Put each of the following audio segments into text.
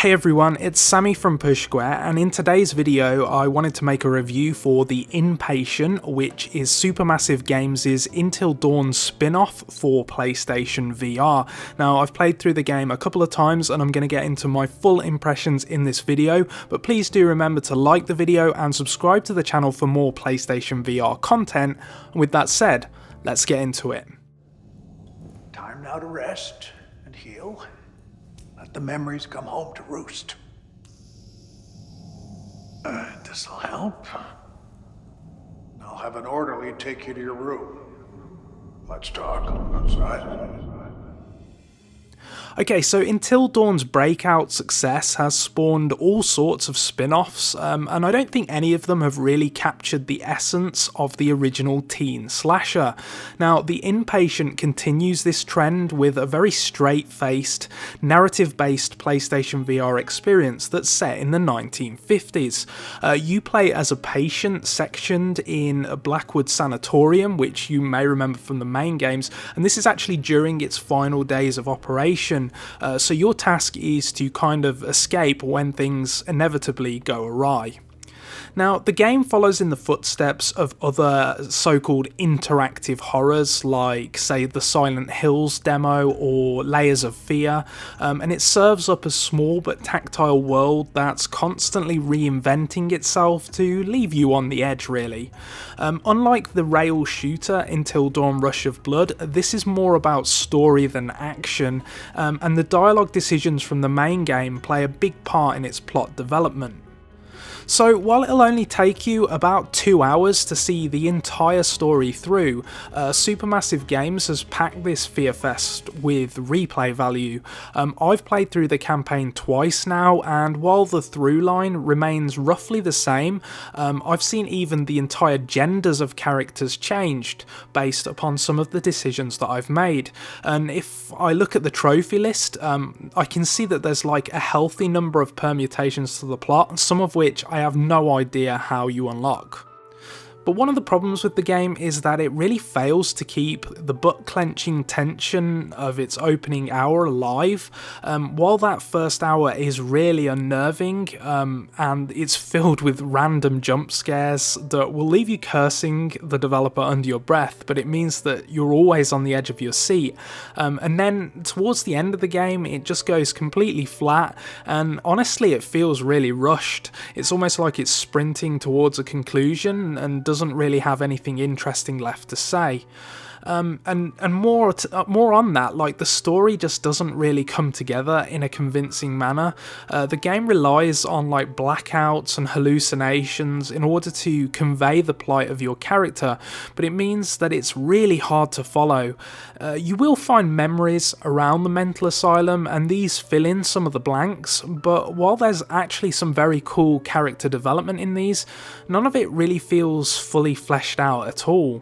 Hey everyone, it's Sammy from Prequel, and in today's video I wanted to make a review for the Inpatient, which is Supermassive Games' Until Dawn spin-off for PlayStation VR. Now, I've played through the game a couple of times and I'm going to get into my full impressions in this video, but please do remember to like the video and subscribe to the channel for more PlayStation VR content. And with that said, let's get into it. Time now to rest and heal. Let the memories come home to roost. This'll help. I'll have an orderly take you to your room. Let's talk outside. Okay, so Until Dawn's breakout success has spawned all sorts of spin-offs, and I don't think any of them have really captured the essence of the original teen slasher. Now, the Inpatient continues this trend with a very straight-faced, narrative-based PlayStation VR experience that's set in the 1950s. You play as a patient sectioned in a Blackwood sanatorium, which you may remember from the main games, and this is actually during its final days of operation. So your task is to kind of escape when things inevitably go awry. Now, the game follows in the footsteps of other so-called interactive horrors like, say, the Silent Hills demo or Layers of Fear, and it serves up a small but tactile world that's constantly reinventing itself to leave you on the edge, really. Unlike the rail shooter Until Dawn Rush of Blood, this is more about story than action, and the dialogue decisions from the main game play a big part in its plot development. So while it'll only take you about 2 hours to see the entire story through, Supermassive Games has packed this Fear Fest with replay value. I've played through the campaign twice now, and while the through line remains roughly the same, I've seen even the entire genders of characters changed based upon some of the decisions that I've made. And if I look at the trophy list, I can see that there's like a healthy number of permutations to the plot, some of which I have no idea how you unlock. But one of the problems with the game is that it really fails to keep the butt-clenching tension of its opening hour alive. While that first hour is really unnerving, and it's filled with random jump scares that will leave you cursing the developer under your breath, but it means that you're always on the edge of your seat. And then towards the end of the game, it just goes completely flat, and honestly it feels really rushed. It's almost like it's sprinting towards a conclusion and doesn't really have anything interesting left to say. And more on that, like the story just doesn't really come together in a convincing manner. The game relies on like blackouts and hallucinations in order to convey the plight of your character, but it means that it's really hard to follow. You will find memories around the mental asylum, and these fill in some of the blanks, but while there's actually some very cool character development in these, none of it really feels fully fleshed out at all.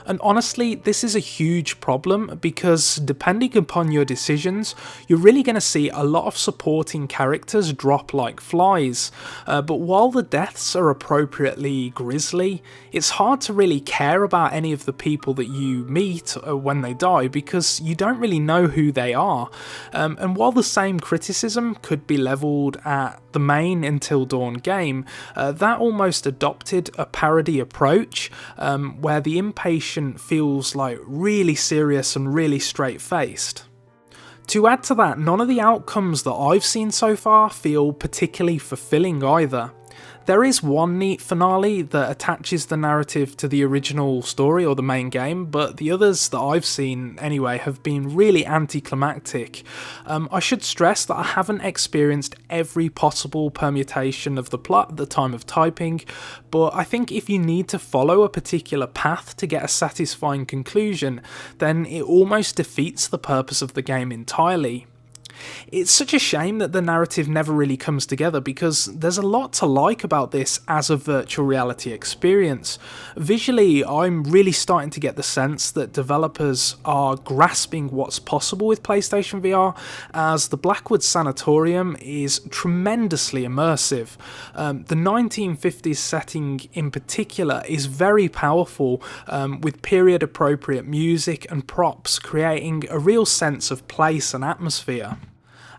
And honestly, this is a huge problem because depending upon your decisions, you're really going to see a lot of supporting characters drop like flies. But while the deaths are appropriately grisly, it's hard to really care about any of the people that you meet when they die because you don't really know who they are. And while the same criticism could be levelled at the main Until Dawn game, that almost adopted a parody approach where the Inpatient feels like really serious and really straight-faced. To add to that, none of the outcomes that I've seen so far feel particularly fulfilling either. There is one neat finale that attaches the narrative to the original story or the main game, but the others that I've seen anyway have been really anticlimactic. I should stress that I haven't experienced every possible permutation of the plot at the time of typing, but I think if you need to follow a particular path to get a satisfying conclusion, then it almost defeats the purpose of the game entirely. It's such a shame that the narrative never really comes together because there's a lot to like about this as a virtual reality experience. Visually, I'm really starting to get the sense that developers are grasping what's possible with PlayStation VR, as the Blackwood Sanatorium is tremendously immersive. The 1950s setting in particular is very powerful, with period appropriate music and props creating a real sense of place and atmosphere.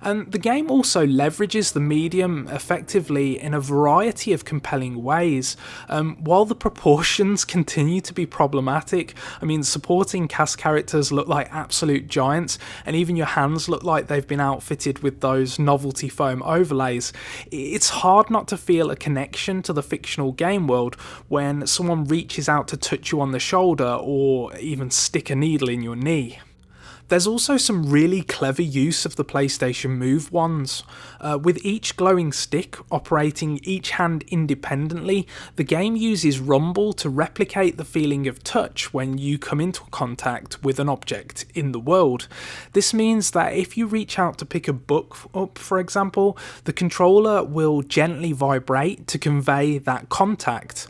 And the game also leverages the medium effectively in a variety of compelling ways. While the proportions continue to be problematic, I mean, supporting cast characters look like absolute giants, and even your hands look like they've been outfitted with those novelty foam overlays. It's hard not to feel a connection to the fictional game world when someone reaches out to touch you on the shoulder or even stick a needle in your knee. There's also some really clever use of the PlayStation Move wands. With each glowing stick operating each hand independently, the game uses rumble to replicate the feeling of touch when you come into contact with an object in the world. This means that if you reach out to pick a book up, for example, the controller will gently vibrate to convey that contact.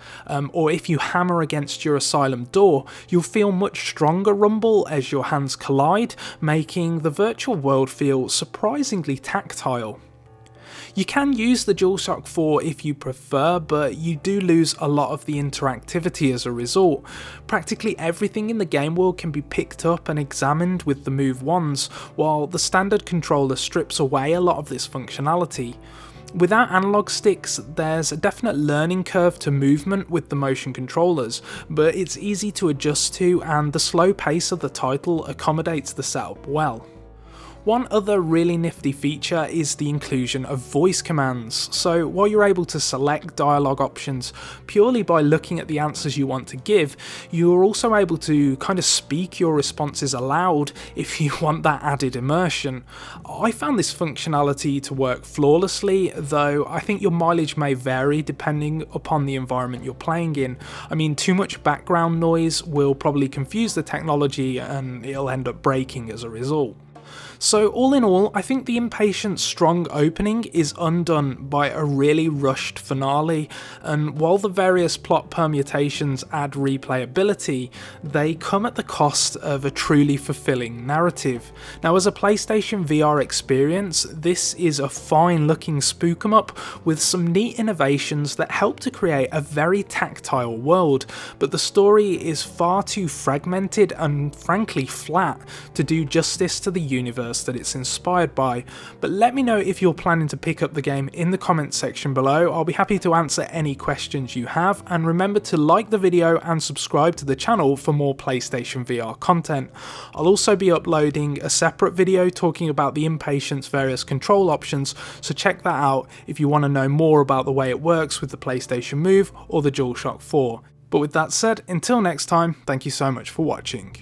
Or if you hammer against your asylum door, you'll feel much stronger rumble as your hands collide, making the virtual world feel surprisingly tactile. You can use the DualShock 4 if you prefer, but you do lose a lot of the interactivity as a result. Practically everything in the game world can be picked up and examined with the Move wands, while the standard controller strips away a lot of this functionality. Without analog sticks, there's a definite learning curve to movement with the motion controllers, but it's easy to adjust to, and the slow pace of the title accommodates the setup well. One other really nifty feature is the inclusion of voice commands, so while you're able to select dialogue options purely by looking at the answers you want to give, you're also able to kind of speak your responses aloud if you want that added immersion. I found this functionality to work flawlessly, though I think your mileage may vary depending upon the environment you're playing in. I mean, too much background noise will probably confuse the technology and it'll end up breaking as a result. So all in all, I think the Inpatient's strong opening is undone by a really rushed finale, and while the various plot permutations add replayability, they come at the cost of a truly fulfilling narrative. Now, as a PlayStation VR experience, this is a fine looking spook 'em up with some neat innovations that help to create a very tactile world, but the story is far too fragmented and frankly flat to do justice to the universe that it's inspired by. But let me know if you're planning to pick up the game in the comments section below. I'll be happy to answer any questions you have, and remember to like the video and subscribe to the channel for more PlayStation VR content. I'll also be uploading a separate video talking about the Inpatient's various control options, so check that out if you want to know more about the way it works with the PlayStation Move or the DualShock 4. But with that said, until next time, thank you so much for watching.